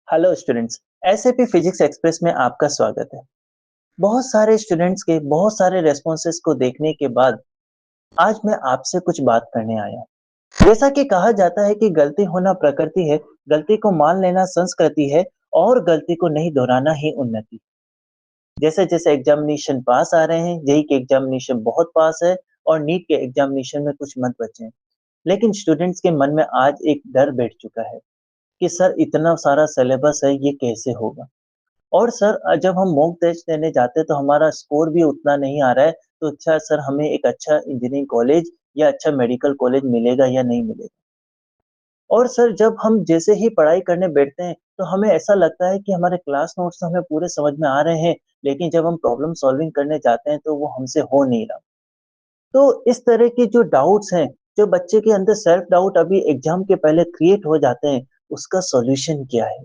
Hello students. SAP physics express में आपका स्वागत है। बहुत सारे स्टूडेंट्स के बहुत सारे रेस्पॉन्सेस को देखने के बाद आज मैं आपसे कुछ बात करने आया हूं। जैसा कि कहा जाता है कि गलती होना प्रकृति है, गलती को मान लेना संस्कृति है और गलती को नहीं दोहराना ही उन्नति। जैसे जैसे एग्जामिनेशन पास आ रहे हैं, जेई के एग्जामिनेशन बहुत पास है और नीट के एग्जामिनेशन में कुछ मत बचे हैं। लेकिन स्टूडेंट्स के मन में आज एक डर बैठ चुका है कि सर इतना सारा सिलेबस है, ये कैसे होगा। और सर जब हम मॉक टेस्ट देने जाते हैं तो हमारा स्कोर भी उतना नहीं आ रहा है, तो अच्छा सर हमें एक अच्छा इंजीनियरिंग कॉलेज या अच्छा मेडिकल कॉलेज मिलेगा या नहीं मिलेगा। और सर जब हम जैसे ही पढ़ाई करने बैठते हैं तो हमें ऐसा लगता है कि हमारे क्लास नोट्स हमें पूरे समझ में आ रहे हैं, लेकिन जब हम प्रॉब्लम सॉल्विंग करने जाते हैं तो वो हमसे हो नहीं रहा। तो इस तरह के जो डाउट्स हैं, जो बच्चे के अंदर सेल्फ डाउट अभी एग्जाम के पहले क्रिएट हो जाते हैं, उसका सॉल्यूशन क्या है?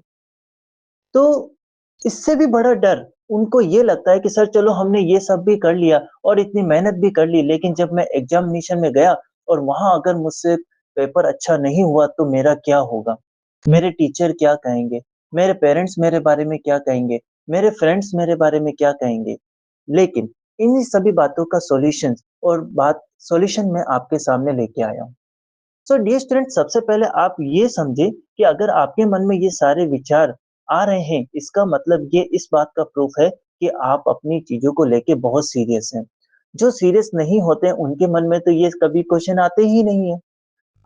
तो इससे भी बड़ा डर उनको ये लगता है कि सर चलो हमने ये सब भी कर लिया और इतनी मेहनत भी कर ली, लेकिन जब मैं एग्जामिनेशन में गया और वहां अगर मुझसे पेपर अच्छा नहीं हुआ तो मेरा क्या होगा? मेरे टीचर क्या कहेंगे? मेरे पेरेंट्स मेरे बारे में क्या कहेंगे? मेरे फ्रेंड्स मेरे बारे में क्या कहेंगे? लेकिन इन्हीं सभी बातों का सॉल्यूशन मैं आपके सामने लेके आया हूँ। सो डियर स्टूडेंट, सबसे पहले आप ये समझे कि अगर आपके मन में ये सारे विचार आ रहे हैं, इसका मतलब ये इस बात का प्रूफ है कि आप अपनी चीजों को लेके बहुत सीरियस हैं। जो सीरियस नहीं होते हैं, उनके मन में तो ये कभी क्वेश्चन आते ही नहीं है।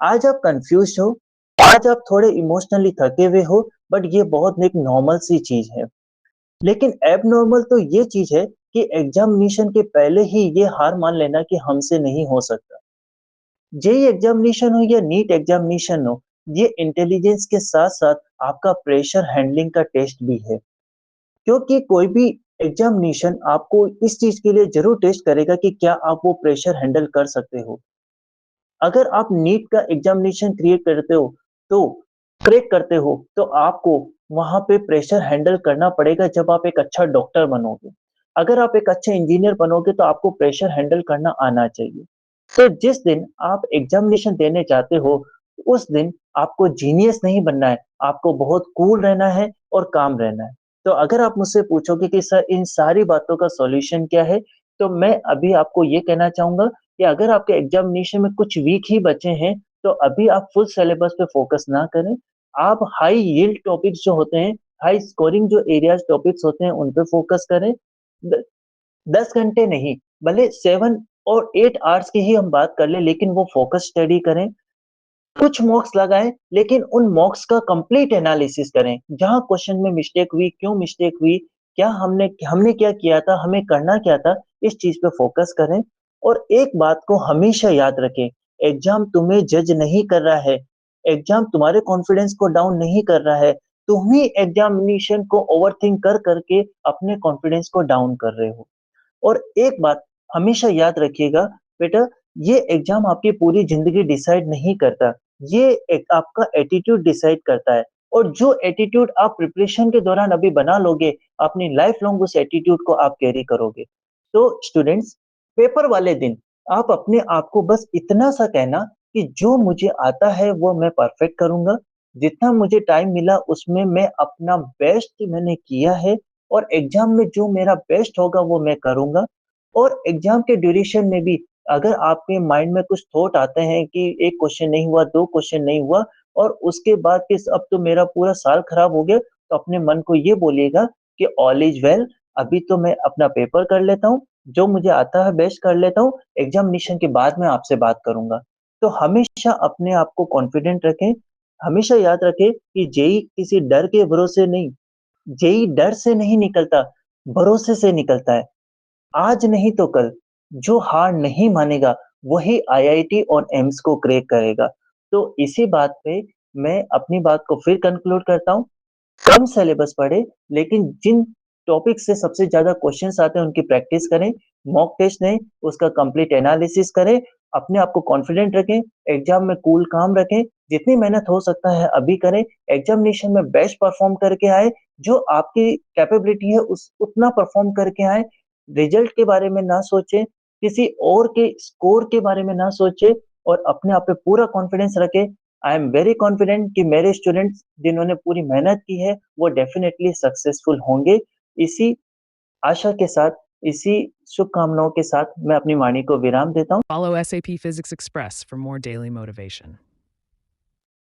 आज आप कंफ्यूज हो, आज आप थोड़े इमोशनली थके हुए हो, बट ये बहुत एक नॉर्मल सी चीज है। लेकिन एबनॉर्मल तो ये चीज है कि एग्जामिनेशन के पहले ही ये हार मान लेना कि हमसे नहीं हो सकता। जेई एग्जामिनेशन हो या नीट एग्जामिनेशन हो, ये इंटेलिजेंस के साथ साथ आपका प्रेशर हैंडलिंग का टेस्ट भी है। क्योंकि कोई भी एग्जामिनेशन आपको इस चीज के लिए जरूर टेस्ट करेगा कि क्या आप वो प्रेशर हैंडल कर सकते हो। अगर आप नीट का एग्जामिनेशन क्रिएट करते हो तो क्रैक करते हो तो आपको वहां पे प्रेशर हैंडल करना पड़ेगा जब आप एक अच्छा डॉक्टर बनोगे। अगर आप एक अच्छे इंजीनियर बनोगे तो आपको प्रेशर हैंडल करना आना चाहिए। तो जिस दिन आप एग्जामिनेशन देने जाते हो, उस दिन आपको जीनियस नहीं बनना है, आपको बहुत कूल रहना है और काम रहना है। तो अगर आप मुझसे पूछोगे कि सर इन सारी बातों का सॉल्यूशन क्या है, तो मैं अभी आपको ये कहना चाहूंगा कि अगर आपके एग्जामिनेशन में कुछ वीक ही बचे हैं, तो अभी आप फुल सिलेबस पे फोकस ना करें। आप हाई यील्ड टॉपिक्स जो होते हैं, हाई स्कोरिंग जो एरियाज टॉपिक्स होते हैं, उन पे फोकस करें। 10 घंटे नहीं, भले 7 और 8 आवर्स की ही हम बात कर ले, लेकिन वो फोकस स्टडी करें। कुछ मॉक्स लगाएं, लेकिन उन मॉक्स का कंप्लीट एनालिसिस करें। जहां क्वेश्चन में मिस्टेक हुई, क्यों मिस्टेक हुई, क्या हमने हमने क्या किया था, हमें करना क्या था, इस चीज पे फोकस करें। और एक बात को हमेशा याद रखें, एग्जाम तुम्हें जज नहीं कर रहा है, एग्जाम तुम्हारे कॉन्फिडेंस को डाउन नहीं कर रहा है। तुम ही एग्जामिनेशन को ओवरथिंक कर करके अपने कॉन्फिडेंस को डाउन कर रहे हो। और एक बात हमेशा याद रखिएगा बेटा, ये एग्जाम आपकी पूरी जिंदगी डिसाइड नहीं करता, ये एक आपका एटीट्यूड डिसाइड करता है। और जो एटीट्यूड आप प्रिपरेशन के दौरान अभी बना लोगे, अपनी लाइफ लॉन्ग उस एटीट्यूड को आप कैरी करोगे। तो स्टूडेंट्स, पेपर वाले दिन आप अपने आप को बस इतना सा कहना कि जो मुझे आता है वो मैं परफेक्ट करूंगा, जितना मुझे टाइम मिला उसमें मैं अपना बेस्ट मैंने किया है, और एग्जाम में जो मेरा बेस्ट होगा वो मैं करूंगा। और एग्जाम के ड्यूरेशन में भी अगर आपके माइंड में कुछ थॉट आते हैं कि एक क्वेश्चन नहीं हुआ, दो क्वेश्चन नहीं हुआ, और उसके बाद कि अब तो मेरा पूरा साल खराब हो गया, तो अपने मन को ये बोलिएगा कि ऑल इज वेल, अभी तो मैं अपना पेपर कर लेता हूँ, जो मुझे आता है बेस्ट कर लेता हूँ, एग्जामिनेशन के बाद मैं आपसे बात करूंगा। तो हमेशा अपने आप को कॉन्फिडेंट रखें। हमेशा याद रखें कि जेई किसी डर के भरोसे नहीं, जेई डर से नहीं निकलता, भरोसे से निकलता है। आज नहीं तो कल जो हार नहीं मानेगा वही आईआईटी और एम्स को क्रैक करेगा। तो इसी बात पे मैं अपनी बात को फिर कंक्लूड करता हूँ। कम सिलेबस पढ़े, लेकिन जिन टॉपिक से सबसे ज्यादा क्वेश्चंस आते हैं उनकी प्रैक्टिस करें। मॉक टेस्ट दें, उसका कंप्लीट एनालिसिस करें, अपने आप को कॉन्फिडेंट रखें, एग्जाम में कूल काम रखें, जितनी मेहनत हो सकता है अभी करें, एग्जामिनेशन में बेस्ट परफॉर्म करके आए, जो आपकी कैपेबिलिटी है उस उतना परफॉर्म करके आए। रिजल्ट के बारे में ना सोचें, किसी और के स्कोर के बारे में ना सोचें, और अपने आप पे पूरा कॉन्फिडेंस रखें। आई एम वेरी कॉन्फिडेंट कि मेरे स्टूडेंट्स जिन्होंने पूरी मेहनत की है, वो डेफ़िनेटली सक्सेसफुल होंगे। इसी आशा के साथ, इसी शुभकामनाओं के साथ मैं अपनी वाणी को विराम देता हूँ। Follow SAP Physics Express for more daily motivation.